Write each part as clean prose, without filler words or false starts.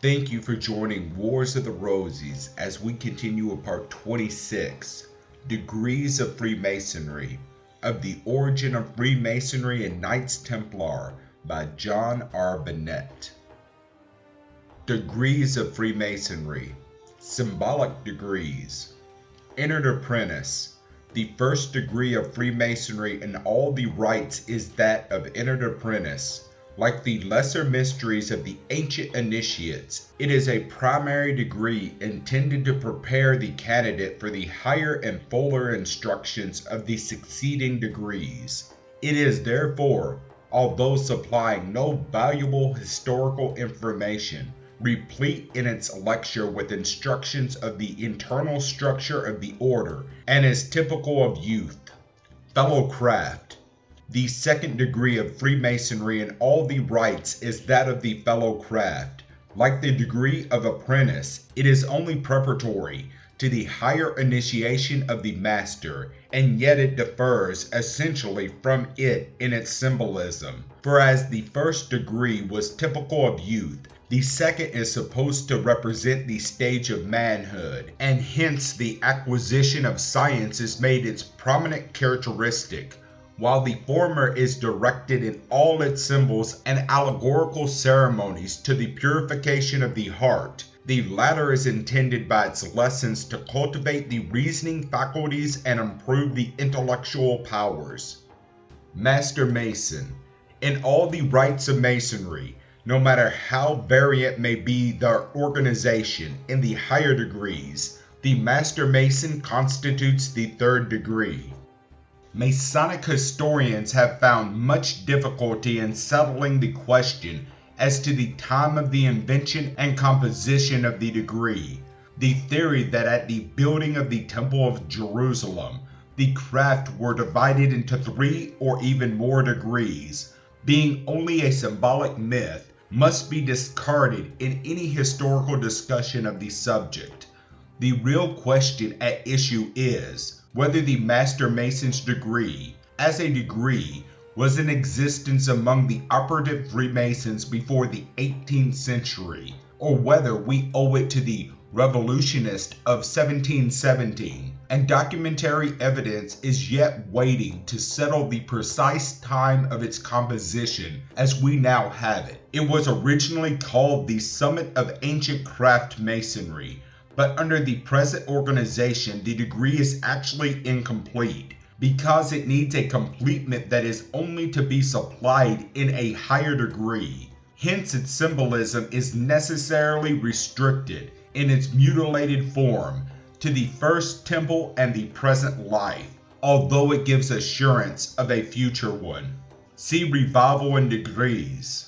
Thank you for joining Wars of the Roses as we continue with part 26, Degrees of Freemasonry, of the Origin of Freemasonry and Knights Templar by John Bennett. Degrees of Freemasonry, symbolic degrees. Entered apprentice. The first degree of Freemasonry in all the rites is that of entered apprentice. Like the lesser mysteries of the ancient initiates, it is a primary degree intended to prepare the candidate for the higher and fuller instructions of the succeeding degrees. It is therefore, although supplying no valuable historical information, replete in its lecture with instructions of the internal structure of the order and is typical of youth. Fellow craft. The second degree of Freemasonry in all the rites is that of the fellow craft. Like the degree of apprentice, it is only preparatory to the higher initiation of the master, and yet it differs essentially from it in its symbolism. For as the first degree was typical of youth, the second is supposed to represent the stage of manhood, and hence the acquisition of science is made its prominent characteristic, while the former is directed in all its symbols and allegorical ceremonies to the purification of the heart. The latter is intended by its lessons to cultivate the reasoning faculties and improve the intellectual powers. Master Mason. In all the rites of Masonry, no matter how variant may be their organization in the higher degrees, the Master Mason constitutes the third degree. Masonic historians have found much difficulty in settling the question as to the time of the invention and composition of the degree. The theory that at the building of the Temple of Jerusalem, the craft were divided into 3 or even more degrees, being only a symbolic myth, must be discarded in any historical discussion of the subject. The real question at issue is whether the Master Mason's degree, as a degree, was in existence among the operative Freemasons before the 18th century, or whether we owe it to the revolutionist of 1717, and documentary evidence is yet waiting to settle the precise time of its composition as we now have it. It was originally called the Summit of Ancient Craft Masonry, but under the present organization, the degree is actually incomplete because it needs a completement that is only to be supplied in a higher degree. Hence, its symbolism is necessarily restricted in its mutilated form to the first temple and the present life, although it gives assurance of a future one. See Revival in Degrees.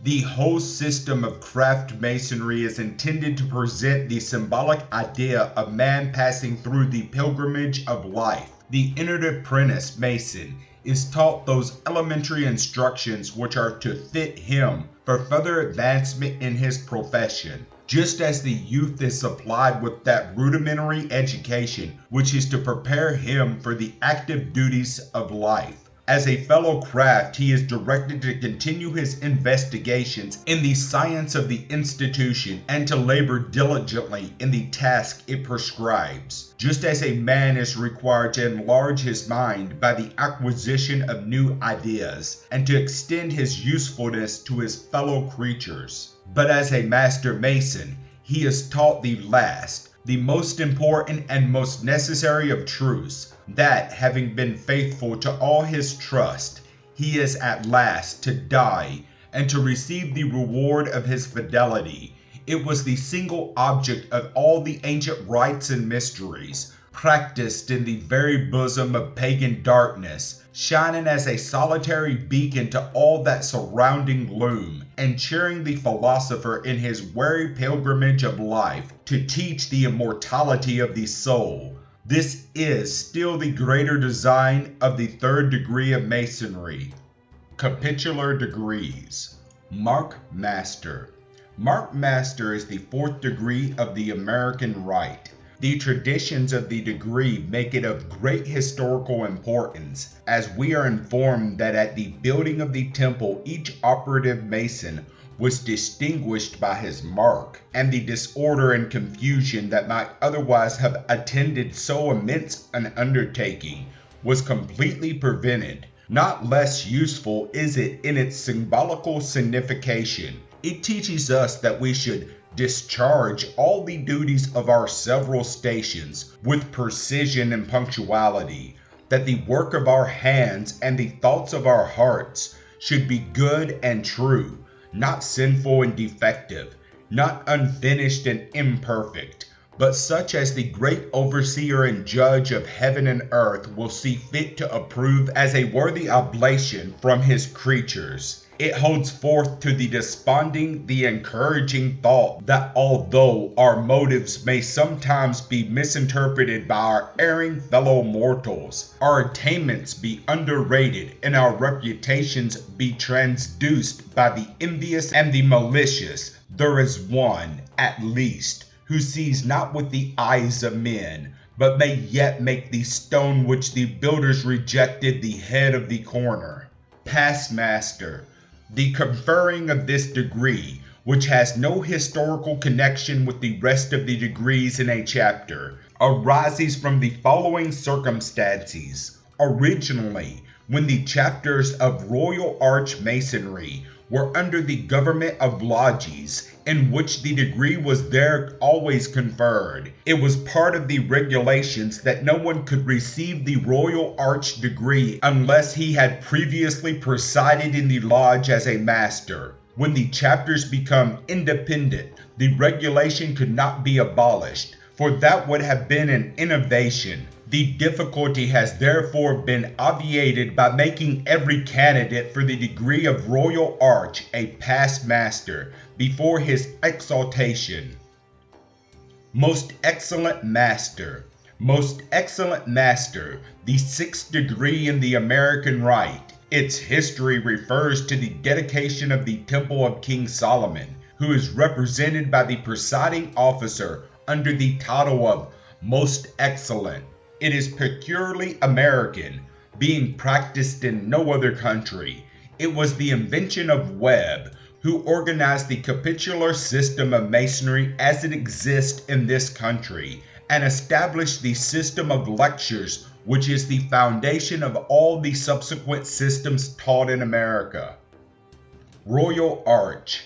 The whole system of craft masonry is intended to present the symbolic idea of man passing through the pilgrimage of life. The entered apprentice mason is taught those elementary instructions which are to fit him for further advancement in his profession, just as the youth is supplied with that rudimentary education which is to prepare him for the active duties of life. As a fellow craft, he is directed to continue his investigations in the science of the institution and to labor diligently in the task it prescribes, just as a man is required to enlarge his mind by the acquisition of new ideas and to extend his usefulness to his fellow creatures. But as a Master Mason, he is taught the last, the most important and most necessary of truths, that having been faithful to all his trust, he is at last to die and to receive the reward of his fidelity. It was the single object of all the ancient rites and mysteries, practiced in the very bosom of pagan darkness, shining as a solitary beacon to all that surrounding gloom, and cheering the philosopher in his weary pilgrimage of life to teach the immortality of the soul. This is still the greater design of the third degree of Masonry. Capitular degrees. Mark Master. Mark Master is the fourth degree of the American Rite. The traditions of the degree make it of great historical importance, as we are informed that at the building of the temple each operative Mason was distinguished by his mark, and the disorder and confusion that might otherwise have attended so immense an undertaking was completely prevented. Not less useful is it in its symbolical signification. It teaches us that we should discharge all the duties of our several stations with precision and punctuality, that the work of our hands and the thoughts of our hearts should be good and true, not sinful and defective, not unfinished and imperfect, but such as the great overseer and judge of heaven and earth will see fit to approve as a worthy oblation from his creatures. It holds forth to the desponding the encouraging thought that although our motives may sometimes be misinterpreted by our erring fellow mortals, our attainments be underrated and our reputations be transduced by the envious and the malicious, there is one, at least, who sees not with the eyes of men, but may yet make the stone which the builders rejected the head of the corner. Past Master. The conferring of this degree, which has no historical connection with the rest of the degrees in a chapter, arises from the following circumstances. Originally, when the chapters of Royal Arch Masonry were under the government of lodges, in which the degree was there always conferred, it was part of the regulations that no one could receive the Royal Arch degree unless he had previously presided in the lodge as a master. When the chapters become independent, the regulation could not be abolished, for that would have been an innovation. The difficulty has therefore been obviated by making every candidate for the degree of Royal Arch a past master before his exaltation. Most excellent master. Most excellent master, the sixth degree in the American Rite. Its history refers to the dedication of the Temple of King Solomon, who is represented by the presiding officer under the title of Most Excellent. It is peculiarly American, being practiced in no other country. It was the invention of Webb, who organized the Capitular system of Masonry as it exists in this country, and established the system of lectures, which is the foundation of all the subsequent systems taught in America. Royal Arch.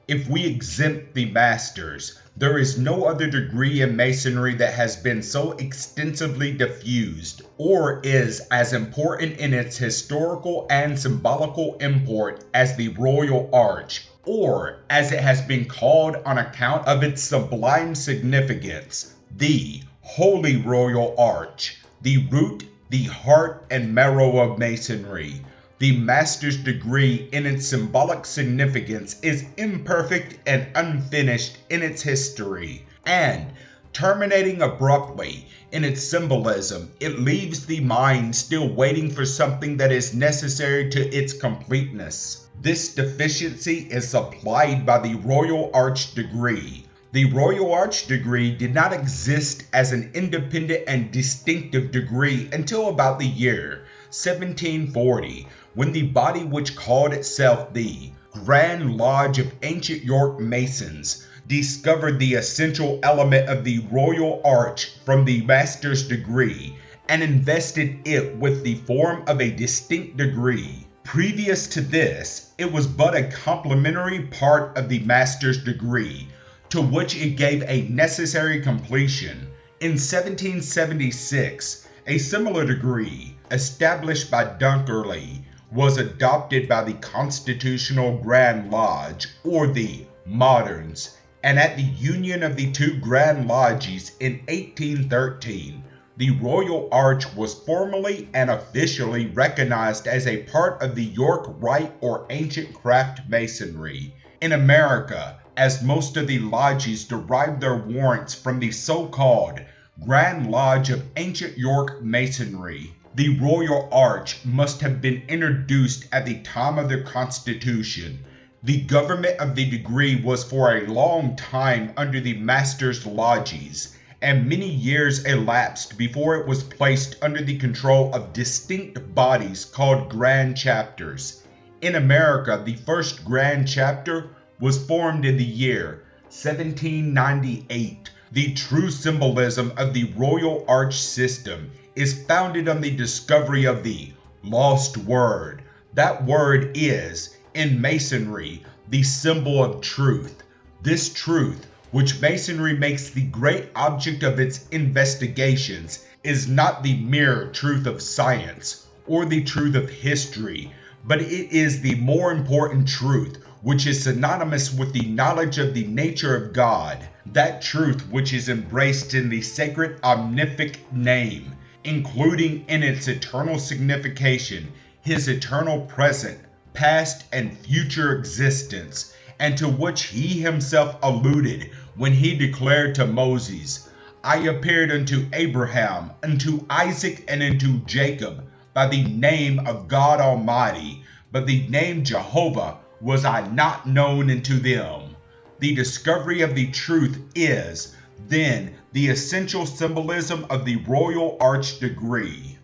If we exempt the masters, there is no other degree in Masonry that has been so extensively diffused, or is as important in its historical and symbolical import as the Royal Arch, or as it has been called on account of its sublime significance, the Holy Royal Arch, the root, the heart and marrow of Masonry. The master's degree in its symbolic significance is imperfect and unfinished in its history, and, terminating abruptly in its symbolism, it leaves the mind still waiting for something that is necessary to its completeness. This deficiency is supplied by the Royal Arch degree. The Royal Arch degree did not exist as an independent and distinctive degree until about the year 1740, when the body which called itself the Grand Lodge of Ancient York Masons discovered the essential element of the Royal Arch from the master's degree and invested it with the form of a distinct degree. Previous to this, it was but a complementary part of the master's degree, to which it gave a necessary completion. In 1776, a similar degree, established by Dunkerley, was adopted by the Constitutional Grand Lodge, or the Moderns, and at the union of the two Grand Lodges in 1813, the Royal Arch was formally and officially recognized as a part of the York Rite or Ancient Craft Masonry. In America, as most of the lodges derived their warrants from the so-called Grand Lodge of Ancient York Masonry, the Royal Arch must have been introduced at the time of their constitution. The government of the degree was for a long time under the master's lodges, and many years elapsed before it was placed under the control of distinct bodies called grand chapters. In America, the first grand chapter was formed in the year 1798. The true symbolism of the Royal Arch system is founded on the discovery of the lost word. That word is, in Masonry, the symbol of truth. This truth, which Masonry makes the great object of its investigations, is not the mere truth of science or the truth of history, but it is the more important truth, which is synonymous with the knowledge of the nature of God, that truth which is embraced in the sacred omnific name, including in its eternal signification his eternal present, past, and future existence, and to which he himself alluded when he declared to Moses, I appeared unto Abraham, unto Isaac, and unto Jacob by the name of God Almighty, but the name Jehovah was I not known unto them. The discovery of the truth is, then, the essential symbolism of the Royal Arch degree.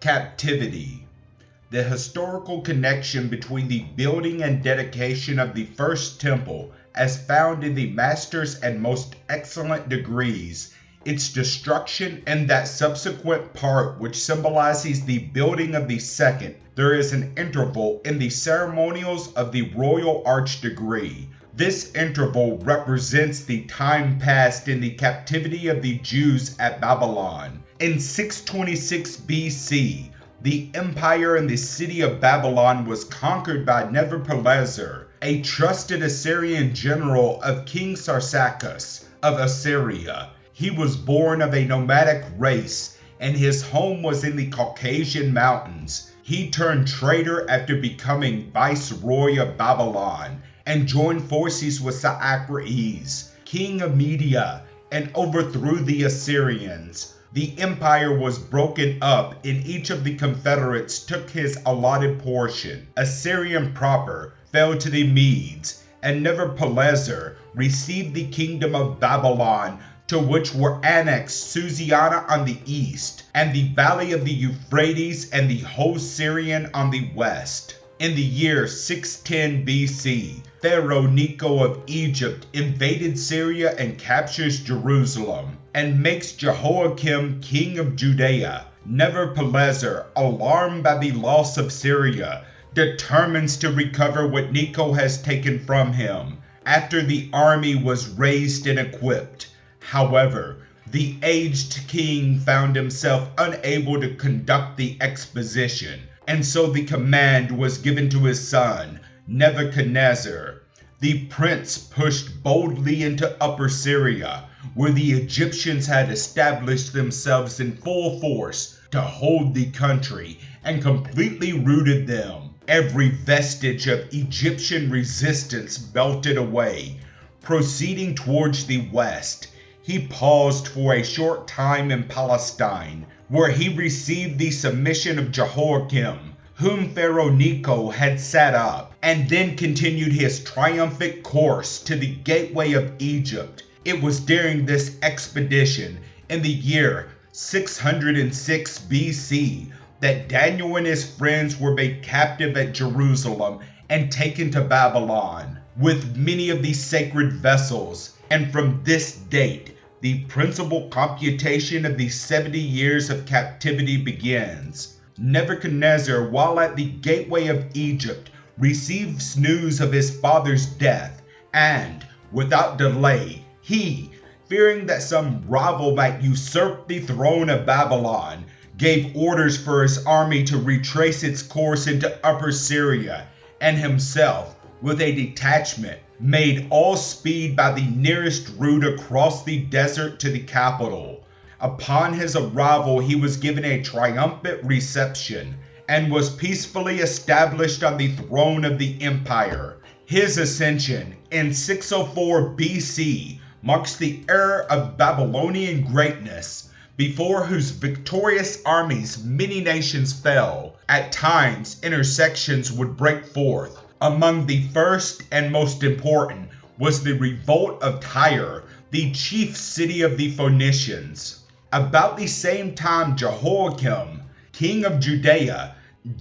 Captivity. The historical connection between the building and dedication of the first temple, as found in the Master's and Most Excellent degrees, its destruction, and that subsequent part which symbolizes the building of the second, there is an interval in the ceremonials of the Royal Arch degree. This interval represents the time passed in the captivity of the Jews at Babylon. In 626 BC, the empire and the city of Babylon was conquered by Nebuchadnezzar, a trusted Assyrian general of King Sarsacus of Assyria. He was born of a nomadic race, and his home was in the Caucasian mountains. He turned traitor after becoming viceroy of Babylon, and joined forces with Sennacherib, king of Media, and overthrew the Assyrians. The empire was broken up, and each of the confederates took his allotted portion. Assyrian proper fell to the Medes, and Nebuchadnezzar received the kingdom of Babylon, to which were annexed Susiana on the east, and the valley of the Euphrates and the whole Syrian on the west. In the year 610 BC, Pharaoh Necho of Egypt invaded Syria and captures Jerusalem, and makes Jehoiakim king of Judea. Nebuchadnezzar, alarmed by the loss of Syria, determines to recover what Necho has taken from him, after the army was raised and equipped. However, the aged king found himself unable to conduct the expedition, and so the command was given to his son, Nebuchadnezzar. The prince pushed boldly into Upper Syria, where the Egyptians had established themselves in full force to hold the country, and completely routed them. Every vestige of Egyptian resistance melted away. Proceeding towards the west, he paused for a short time in Palestine, where he received the submission of Jehoiakim, whom Pharaoh Necho had set up, and then continued his triumphant course to the gateway of Egypt. It was during this expedition, in the year 606 BC, that Daniel and his friends were made captive at Jerusalem and taken to Babylon, with many of these sacred vessels, and from this date, the principal computation of the 70 years of captivity begins. Nebuchadnezzar, while at the gateway of Egypt, receives news of his father's death, and, without delay, he, fearing that some rival might usurp the throne of Babylon, gave orders for his army to retrace its course into Upper Syria, and himself, with a detachment, made all speed by the nearest route across the desert to the capital. Upon his arrival, he was given a triumphant reception, and was peacefully established on the throne of the empire. His ascension in 604 BC marks the era of Babylonian greatness, before whose victorious armies many nations fell. At times, intersections would break forth. Among the first and most important was the revolt of Tyre, the chief city of the Phoenicians. About the same time, Jehoiakim, king of Judea,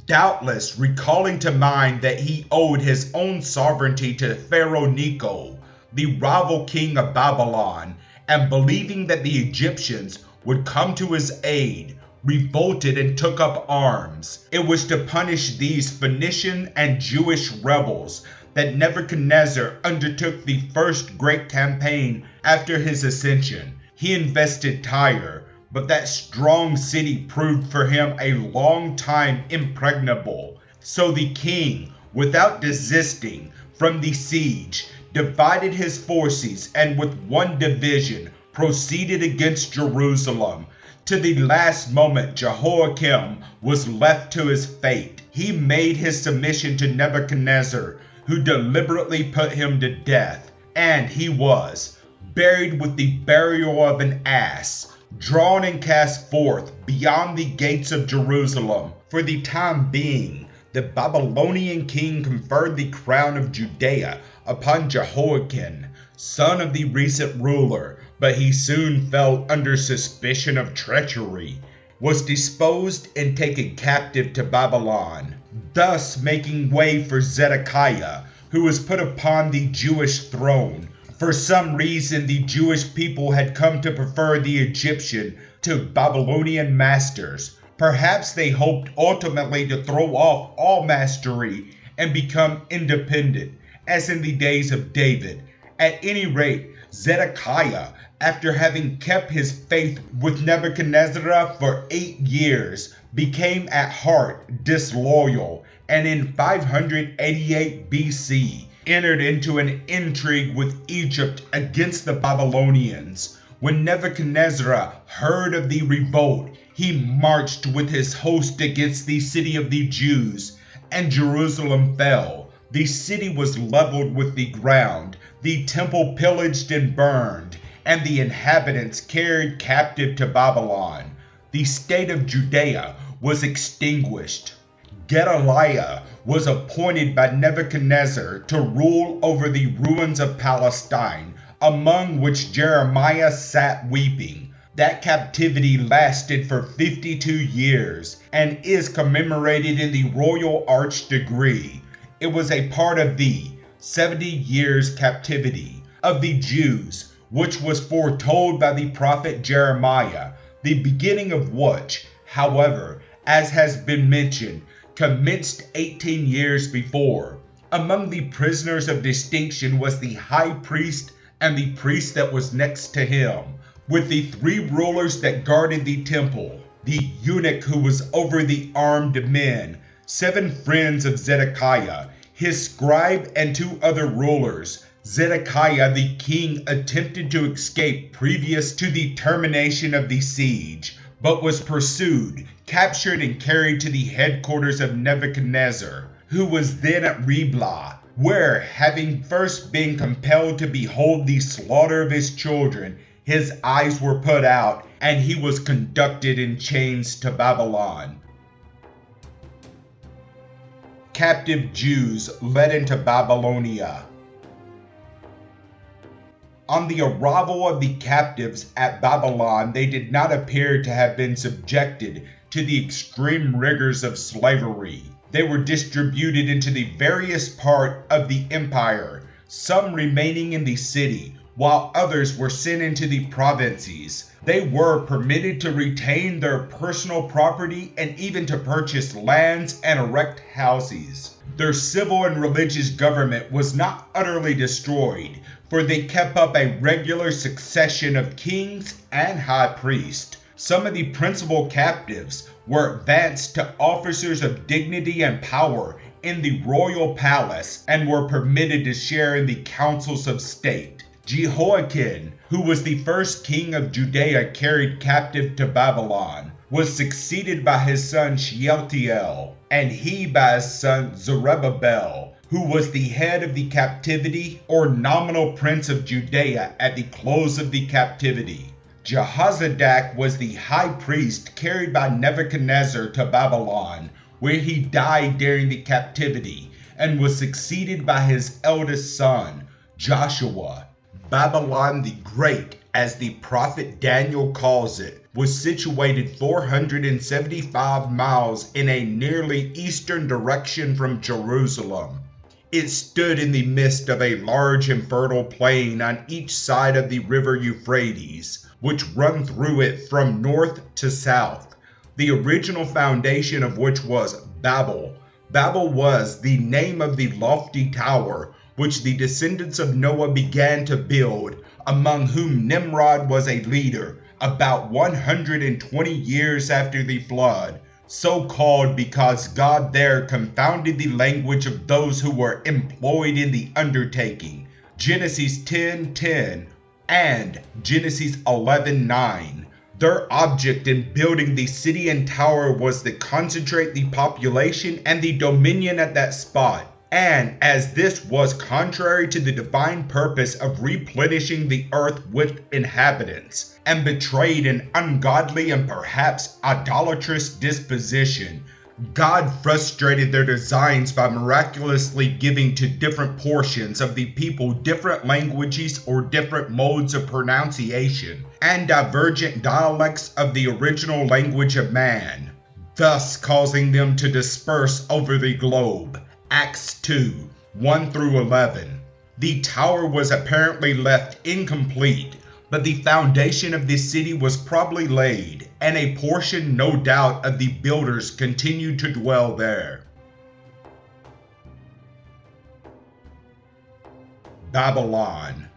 doubtless recalling to mind that he owed his own sovereignty to Pharaoh Necho, the rival king of Babylon, and believing that the Egyptians would come to his aid, revolted and took up arms. It was to punish these Phoenician and Jewish rebels that Nebuchadnezzar undertook the first great campaign after his ascension. He invested Tyre, but that strong city proved for him a long time impregnable. So the king, without desisting from the siege, divided his forces and with one division proceeded against Jerusalem. To the last moment, Jehoiakim was left to his fate. He made his submission to Nebuchadnezzar, who deliberately put him to death, and he was buried with the burial of an ass, drawn and cast forth beyond the gates of Jerusalem. For the time being, the Babylonian king conferred the crown of Judea upon Jehoiakim, son of the recent ruler, but he soon fell under suspicion of treachery, was disposed and taken captive to Babylon, thus making way for Zedekiah, who was put upon the Jewish throne. For some reason, the Jewish people had come to prefer the Egyptian to Babylonian masters. Perhaps they hoped ultimately to throw off all mastery and become independent, as in the days of David. At any rate, Zedekiah, after having kept his faith with Nebuchadnezzar for 8 years, became at heart disloyal, and in 588 BC entered into an intrigue with Egypt against the Babylonians. When Nebuchadnezzar heard of the revolt, he marched with his host against the city of the Jews, and Jerusalem fell. The city was leveled with the ground, the temple pillaged and burned, and the inhabitants carried captive to Babylon. The state of Judea was extinguished. Gedaliah was appointed by Nebuchadnezzar to rule over the ruins of Palestine, among which Jeremiah sat weeping. That captivity lasted for 52 years and is commemorated in the Royal Arch Degree. It was a part of the 70 years captivity of the Jews, which was foretold by the prophet Jeremiah, the beginning of which, however, as has been mentioned, commenced 18 years before. Among the prisoners of distinction was the high priest and the priest that was next to him, with the 3 rulers that guarded the temple, the eunuch who was over the armed men, 7 friends of Zedekiah, his scribe, and 2 other rulers. Zedekiah the king attempted to escape previous to the termination of the siege, but was pursued, captured, and carried to the headquarters of Nebuchadnezzar, who was then at Riblah, where, having first been compelled to behold the slaughter of his children, his eyes were put out, and he was conducted in chains to Babylon. Captive Jews led into Babylonia. On the arrival of the captives at Babylon, they did not appear to have been subjected to the extreme rigors of slavery. They were distributed into the various parts of the empire, some remaining in the city, while others were sent into the provinces. They were permitted to retain their personal property and even to purchase lands and erect houses. Their civil and religious government was not utterly destroyed, for they kept up a regular succession of kings and high priests. Some of the principal captives were advanced to officers of dignity and power in the royal palace and were permitted to share in the councils of state. Jehoiakim, who was the first king of Judea carried captive to Babylon, was succeeded by his son Shealtiel, and he by his son Zerubbabel, who was the head of the captivity or nominal prince of Judea at the close of the captivity. Jehozadak was the high priest carried by Nebuchadnezzar to Babylon, where he died during the captivity, and was succeeded by his eldest son, Joshua. Babylon the Great, as the prophet Daniel calls it, was situated 475 miles in a nearly eastern direction from Jerusalem. It stood in the midst of a large and fertile plain on each side of the river Euphrates, which run through it from north to south, the original foundation of which was Babel. Babel was the name of the lofty tower which the descendants of Noah began to build, among whom Nimrod was a leader, about 120 years after the flood, so called because God there confounded the language of those who were employed in the undertaking. Genesis 10:10 and Genesis 11:9. Their object in building the city and tower was to concentrate the population and the dominion at that spot. And as this was contrary to the divine purpose of replenishing the earth with inhabitants, and betrayed an ungodly and perhaps idolatrous disposition, God frustrated their designs by miraculously giving to different portions of the people different languages or different modes of pronunciation, and divergent dialects of the original language of man, thus causing them to disperse over the globe. Acts 2:1-11. The tower was apparently left incomplete, but the foundation of the city was probably laid, and a portion, no doubt, of the builders continued to dwell there. Babylon.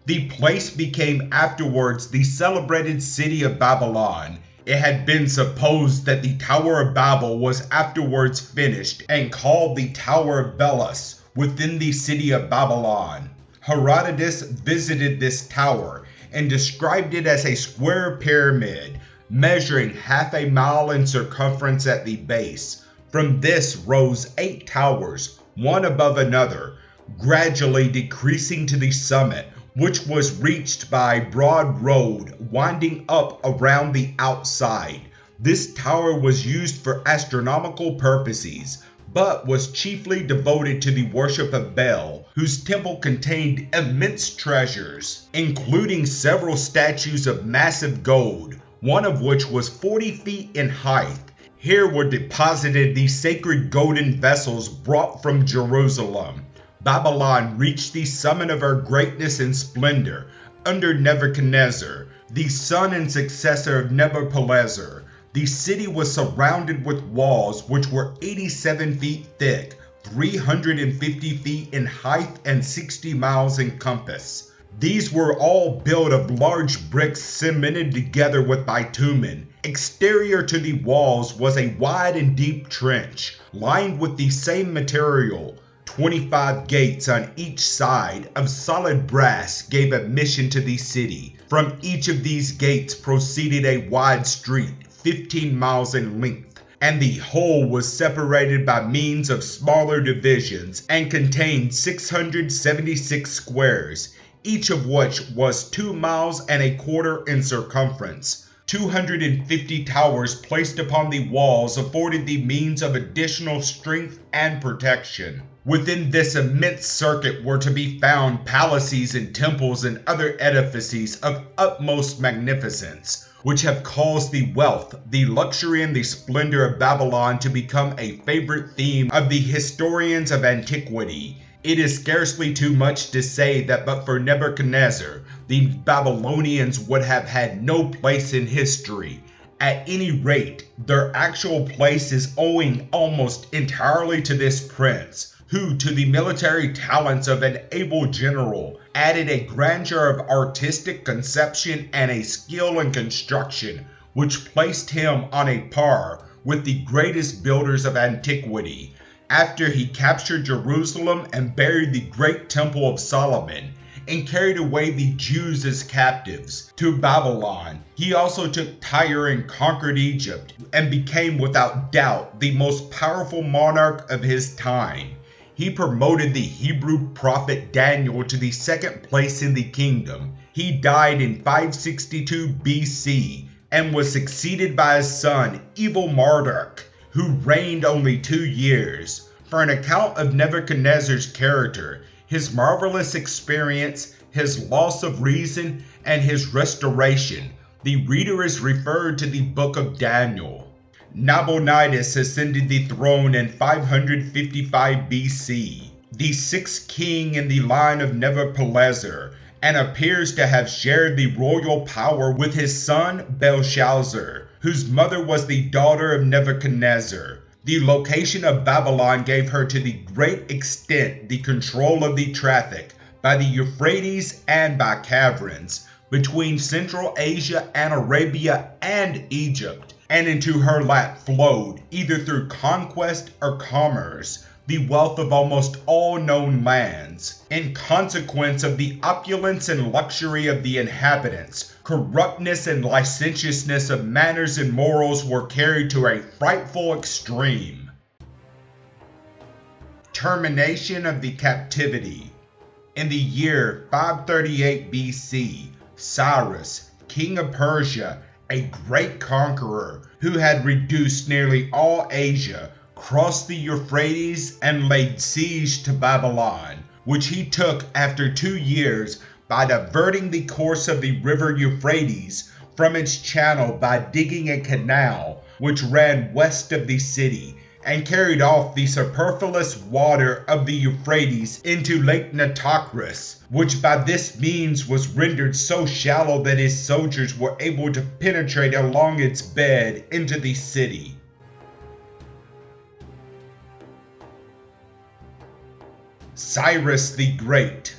The place became afterwards the celebrated city of Babylon. It had been supposed that the Tower of Babel was afterwards finished and called the Tower of Belus within the city of Babylon. Herodotus visited this tower and described it as a square pyramid measuring half a mile in circumference at the base. From this rose 8 towers, one above another, gradually decreasing to the summit, which was reached by a broad road winding up around the outside. This tower was used for astronomical purposes, but was chiefly devoted to the worship of Baal, whose temple contained immense treasures, including several statues of massive gold, one of which was 40 feet in height. Here were deposited the sacred golden vessels brought from Jerusalem. Babylon reached the summit of her greatness and splendor under Nebuchadnezzar, the son and successor of Nebuchadnezzar. The city was surrounded with walls which were 87 feet thick, 350 feet in height, and 60 miles in compass. These were all built of large bricks cemented together with bitumen. Exterior to the walls was a wide and deep trench, lined with the same material. 25 gates on each side of solid brass gave admission to the city. From each of these gates proceeded a wide street, 15 miles in length, and the whole was separated by means of smaller divisions and contained 676 squares, each of which was 2 miles and a quarter in circumference. 250 towers placed upon the walls afforded the means of additional strength and protection. Within this immense circuit were to be found palaces and temples and other edifices of utmost magnificence, which have caused the wealth, the luxury, and the splendor of Babylon to become a favorite theme of the historians of antiquity. It is scarcely too much to say that but for Nebuchadnezzar, the Babylonians would have had no place in history. At any rate, their actual place is owing almost entirely to this prince, who, to the military talents of an able general, added a grandeur of artistic conception and a skill in construction, which placed him on a par with the greatest builders of antiquity. After he captured Jerusalem and buried the great temple of Solomon, and carried away the Jews as captives to Babylon, he also took Tyre and conquered Egypt, and became without doubt the most powerful monarch of his time. He promoted the Hebrew prophet Daniel to the second place in the kingdom. He died in 562 BC and was succeeded by his son, Evil Marduk, who reigned only 2 years. For an account of Nebuchadnezzar's character, his marvelous experience, his loss of reason, and his restoration, the reader is referred to the book of Daniel. Nabonidus ascended the throne in 555 BC, the sixth king in the line of Nebuchadnezzar, and appears to have shared the royal power with his son Belshazzar, whose mother was the daughter of Nebuchadnezzar. The location of Babylon gave her to the great extent the control of the traffic by the Euphrates and by caverns between Central Asia and Arabia and Egypt, and into her lap flowed, either through conquest or commerce, the wealth of almost all known lands. In consequence of the opulence and luxury of the inhabitants, corruptness and licentiousness of manners and morals were carried to a frightful extreme. Termination of the captivity. In the year 538 BC, Cyrus, king of Persia, a great conqueror who had reduced nearly all Asia, crossed the Euphrates and laid siege to Babylon, which he took after 2 years by diverting the course of the river Euphrates from its channel by digging a canal which ran west of the city, and carried off the superfluous water of the Euphrates into Lake Nitocris, which by this means was rendered so shallow that his soldiers were able to penetrate along its bed into the city. Cyrus the Great.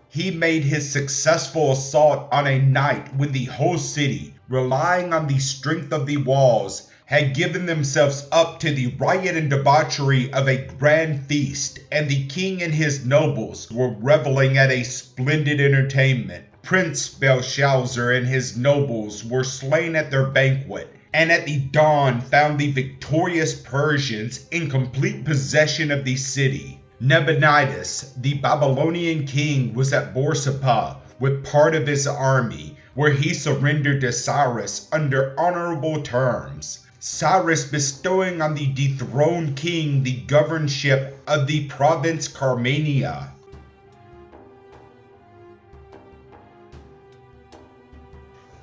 He made his successful assault on a night when the whole city, relying on the strength of the walls, had given themselves up to the riot and debauchery of a grand feast, and the king and his nobles were reveling at a splendid entertainment. Prince Belshazzar and his nobles were slain at their banquet, and at the dawn found the victorious Persians in complete possession of the city. Nabonidus, the Babylonian king, was at Borsippa with part of his army, where he surrendered to Cyrus under honorable terms, Cyrus bestowing on the dethroned king the governorship of the province Carmania.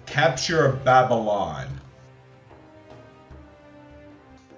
Capture of Babylon.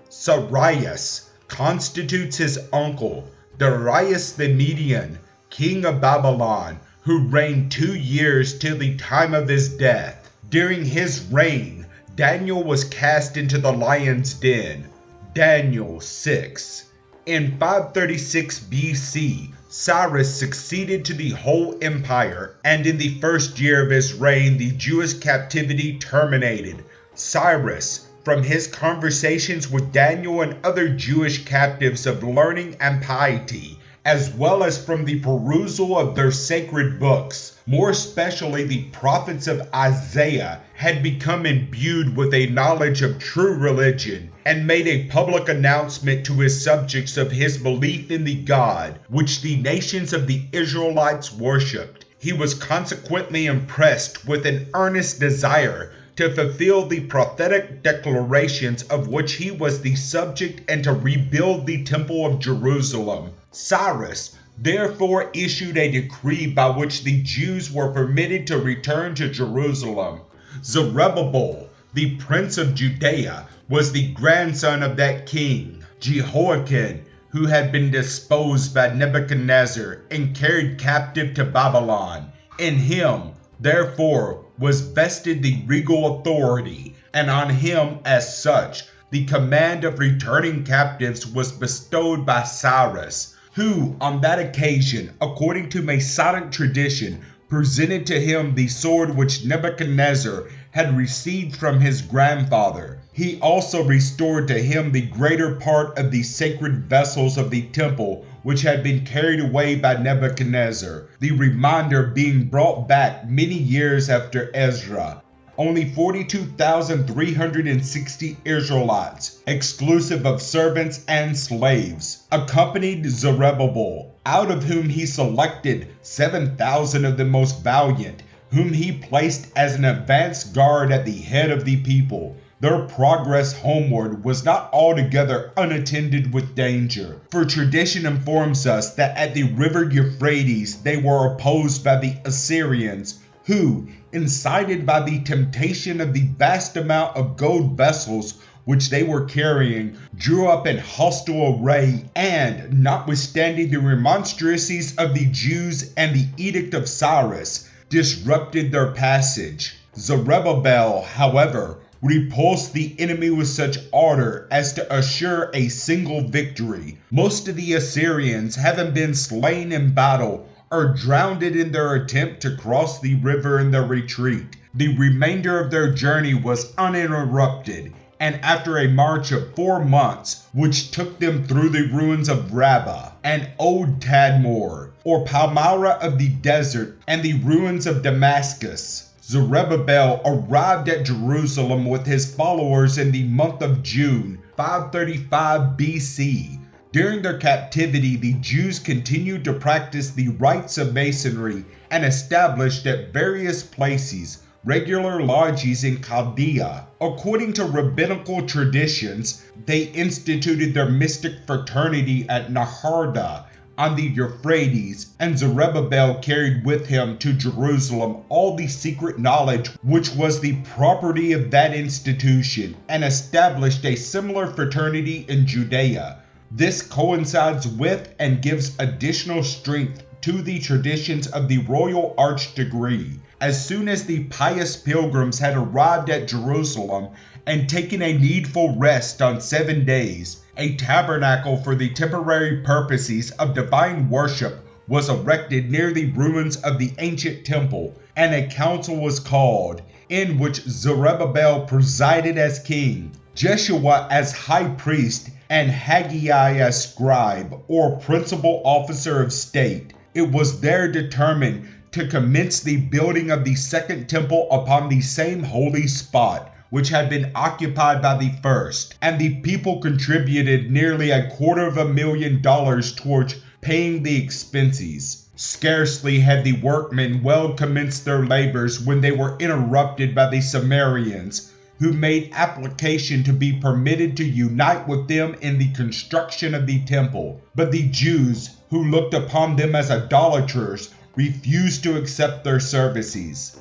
Cyrus constitutes his uncle, Darius the Median, king of Babylon, who reigned 2 years till the time of his death. During his reign, Daniel was cast into the lion's den. Daniel 6. In 536 BC, Cyrus succeeded to the whole empire, and in the first year of his reign the Jewish captivity terminated. Cyrus, from his conversations with Daniel and other Jewish captives of learning and piety, as well as from the perusal of their sacred books, more especially the prophets of Isaiah, had become imbued with a knowledge of true religion, and made a public announcement to his subjects of his belief in the God which the nations of the Israelites worshipped. He was consequently impressed with an earnest desire to fulfill the prophetic declarations of which he was the subject and to rebuild the Temple of Jerusalem. Cyrus therefore issued a decree by which the Jews were permitted to return to Jerusalem. Zerubbabel, the prince of Judea, was the grandson of that king, Jehoiakim, who had been disposed by Nebuchadnezzar and carried captive to Babylon. In him, therefore, was vested the regal authority, and on him as such the command of returning captives was bestowed by Cyrus, who on that occasion, according to Masonic tradition, presented to him the sword which Nebuchadnezzar had received from his grandfather. He also restored to him the greater part of the sacred vessels of the temple which had been carried away by Nebuchadnezzar, the remainder being brought back many years after Ezra. Only 42,360 Israelites, exclusive of servants and slaves, accompanied Zerubbabel, out of whom he selected 7,000 of the most valiant, whom he placed as an advance guard at the head of the people. Their progress homeward was not altogether unattended with danger, for tradition informs us that at the river Euphrates they were opposed by the Assyrians, who, incited by the temptation of the vast amount of gold vessels which they were carrying, drew up in hostile array and, notwithstanding the remonstrances of the Jews and the edict of Cyrus, disrupted their passage. Zerubbabel, however, repulsed the enemy with such ardor as to assure a single victory, most of the Assyrians having been slain in battle or drowned in their attempt to cross the river in their retreat. The remainder of their journey was uninterrupted, and after a march of 4 months, which took them through the ruins of Rabbah and Old Tadmor, or Palmyra of the desert, and the ruins of Damascus, Zerubbabel arrived at Jerusalem with his followers in the month of June, 535 BC. During their captivity, the Jews continued to practice the rites of Masonry and established at various places regular lodges in Chaldea. According to rabbinical traditions, they instituted their mystic fraternity at Naharda on the Euphrates, and Zerubbabel carried with him to Jerusalem all the secret knowledge which was the property of that institution, and established a similar fraternity in Judea. This coincides with and gives additional strength to the traditions of the royal arch degree. As soon as the pious pilgrims had arrived at Jerusalem and taken a needful rest on 7 days, a tabernacle for the temporary purposes of divine worship was erected near the ruins of the ancient temple, and a council was called, in which Zerubbabel presided as king, Jeshua as high priest, and Haggai as scribe, or principal officer of state. It was there determined to commence the building of the second temple upon the same holy spot which had been occupied by the first, and the people contributed nearly $250,000 towards paying the expenses. Scarcely had the workmen well commenced their labors when they were interrupted by the Samaritans, who made application to be permitted to unite with them in the construction of the temple. But the Jews, who looked upon them as idolaters, refused to accept their services.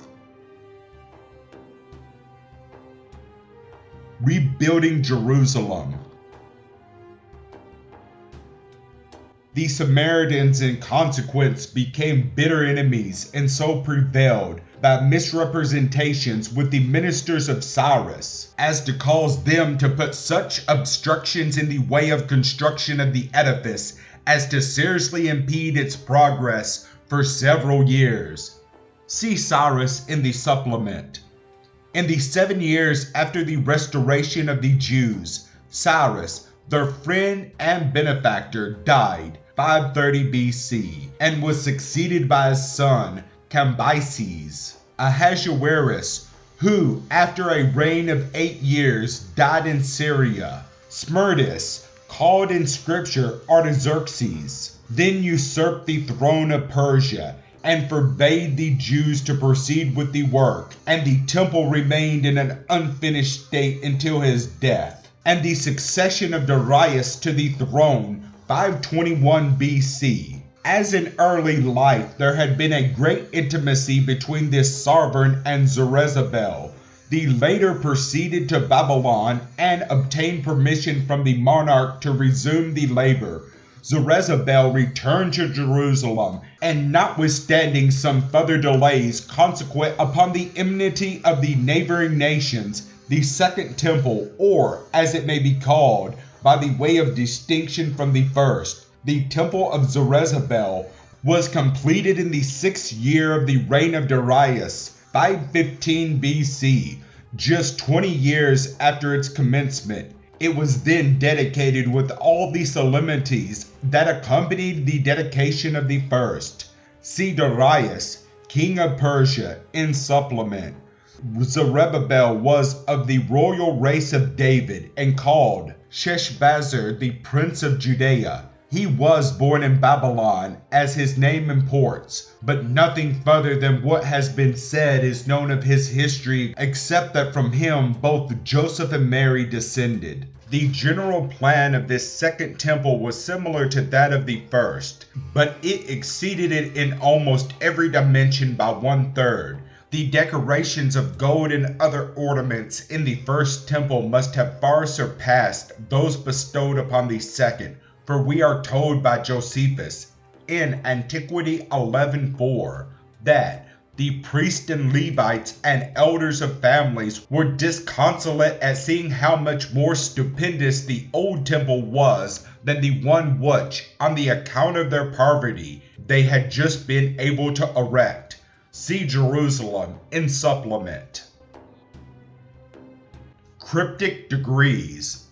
Rebuilding Jerusalem. The Samaritans in consequence became bitter enemies and so prevailed by misrepresentations with the ministers of Cyrus as to cause them to put such obstructions in the way of construction of the edifice as to seriously impede its progress for several years. See Cyrus in the supplement. In the 7 years after the restoration of the Jews, Cyrus, their friend and benefactor, died 530 BC and was succeeded by his son Cambyses. Ahasuerus, who after a reign of 8 years died in Syria. Smerdis, called in scripture Artaxerxes, then usurped the throne of Persia and forbade the Jews to proceed with the work, and the temple remained in an unfinished state until his death, and the succession of Darius to the throne 521 BC. As in early life there had been a great intimacy between this sovereign and Zerubbabel, the later proceeded to Babylon and obtained permission from the monarch to resume the labor. Zerubbabel returned to Jerusalem, and notwithstanding some further delays consequent upon the enmity of the neighboring nations, the second temple, or as it may be called, by the way of distinction from the first, the temple of Zerubbabel, was completed in the 6th year of the reign of Darius, 515 BC, just 20 years after its commencement. It was then dedicated with all the solemnities that accompanied the dedication of the first. See Darius, king of Persia, in supplement. Zerubbabel was of the royal race of David and called Sheshbazzar the prince of Judea. He was born in Babylon, as his name imports, but nothing further than what has been said is known of his history, except that from him both Joseph and Mary descended. The general plan of this second temple was similar to that of the first, but it exceeded it in almost every dimension by 1/3. The decorations of gold and other ornaments in the first temple must have far surpassed those bestowed upon the second, for we are told by Josephus in Antiquity 11:4 that the priests and Levites and elders of families were disconsolate at seeing how much more stupendous the old temple was than the one which, on the account of their poverty, they had just been able to erect. See Jerusalem in supplement. Cryptic degrees.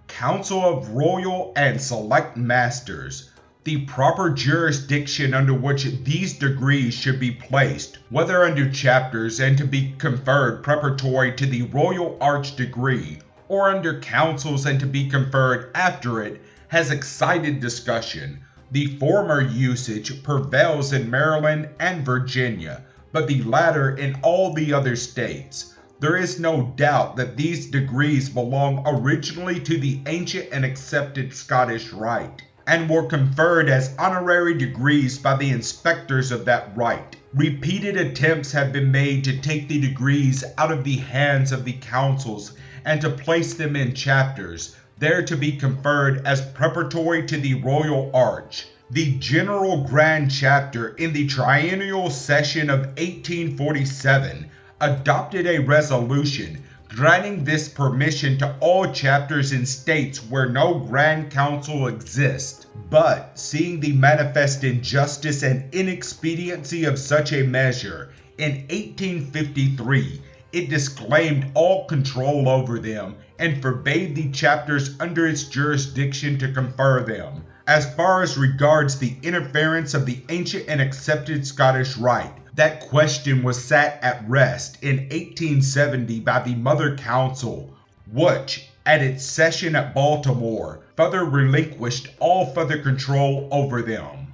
Council of Royal and Select Masters. The proper jurisdiction under which these degrees should be placed, whether under chapters and to be conferred preparatory to the Royal Arch degree, or under councils and to be conferred after it, has excited discussion. The former usage prevails in Maryland and Virginia, but the latter in all the other states. There is no doubt that these degrees belong originally to the ancient and accepted Scottish Rite, and were conferred as honorary degrees by the inspectors of that rite. Repeated attempts have been made to take the degrees out of the hands of the councils and to place them in chapters, there to be conferred as preparatory to the Royal Arch. The General Grand Chapter in the Triennial Session of 1847 adopted a resolution granting this permission to all chapters in states where no Grand Council exists, but seeing the manifest injustice and inexpediency of such a measure, in 1853 it disclaimed all control over them and forbade the chapters under its jurisdiction to confer them. As far as regards the interference of the ancient and accepted Scottish Rite, that question was set at rest in 1870 by the Mother Council, which, at its session at Baltimore, further relinquished all further control over them.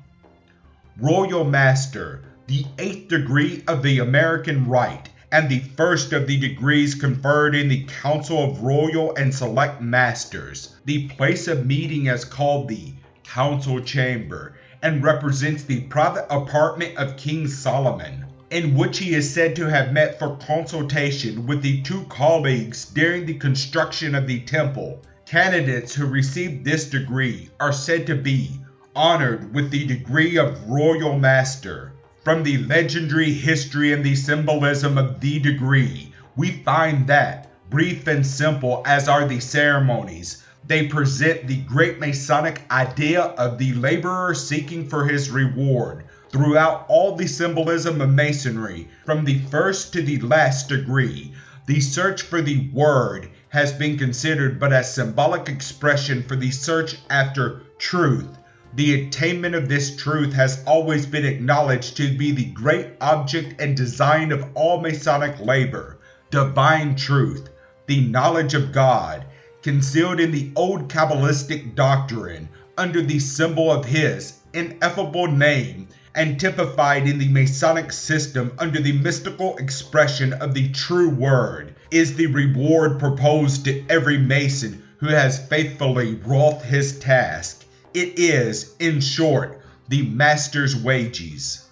Royal Master, the 8th degree of the American Rite, and the first of the degrees conferred in the Council of Royal and Select Masters. The place of meeting is called the Council Chamber, and represents the private apartment of King Solomon, in which he is said to have met for consultation with the two colleagues during the construction of the temple. Candidates who received this degree are said to be honored with the degree of Royal Master. From the legendary history and the symbolism of the degree, we find that, brief and simple as are the ceremonies, they present the great Masonic idea of the laborer seeking for his reward. Throughout all the symbolism of Masonry, from the first to the last degree, the search for the word has been considered but as symbolic expression for the search after truth. The attainment of this truth has always been acknowledged to be the great object and design of all Masonic labor. Divine truth, the knowledge of God, concealed in the old Kabalistic doctrine under the symbol of his ineffable name, and typified in the Masonic system under the mystical expression of the true word, is the reward proposed to every Mason who has faithfully wrought his task. It is, in short, the master's wages.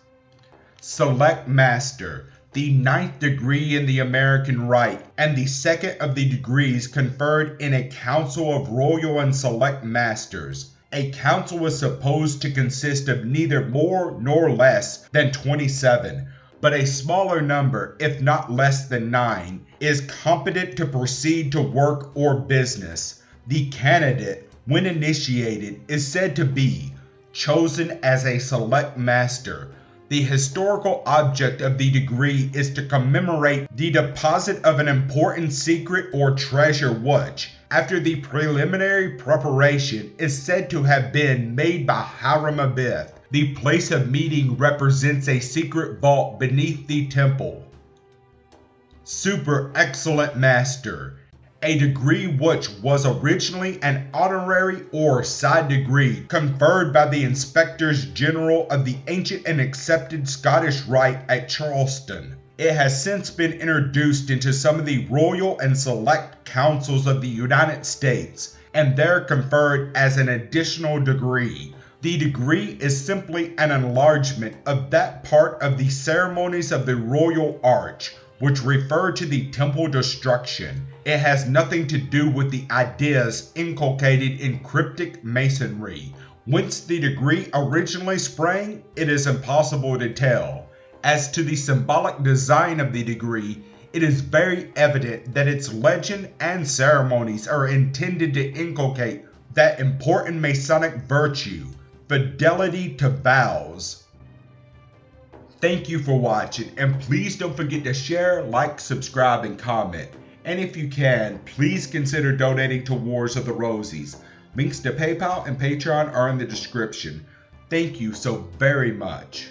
Select Master, the 9th degree in the American Rite, and the second of the degrees conferred in a council of royal and select masters. A council is supposed to consist of neither more nor less than 27, but a smaller number, if not less than 9, is competent to proceed to work or business. The candidate, when initiated, is said to be chosen as a select master. The historical object of the degree is to commemorate the deposit of an important secret or treasure which, after the preliminary preparation, is said to have been made by Hiram Abiff. The place of meeting represents a secret vault beneath the temple. Super Excellent Master, a degree which was originally an honorary or side degree conferred by the Inspectors General of the ancient and accepted Scottish Rite at Charleston. It has since been introduced into some of the royal and select councils of the United States, and there conferred as an additional degree. The degree is simply an enlargement of that part of the ceremonies of the Royal Arch, which refer to the temple destruction. It has nothing to do with the ideas inculcated in Cryptic Masonry. Whence the degree originally sprang, it is impossible to tell. As to the symbolic design of the degree, it is very evident that its legend and ceremonies are intended to inculcate that important Masonic virtue, fidelity to vows. Thank you for watching, and please don't forget to share, like, subscribe, and comment. And if you can, please consider donating to Wars of the Rosies. Links to PayPal and Patreon are in the description. Thank you so very much.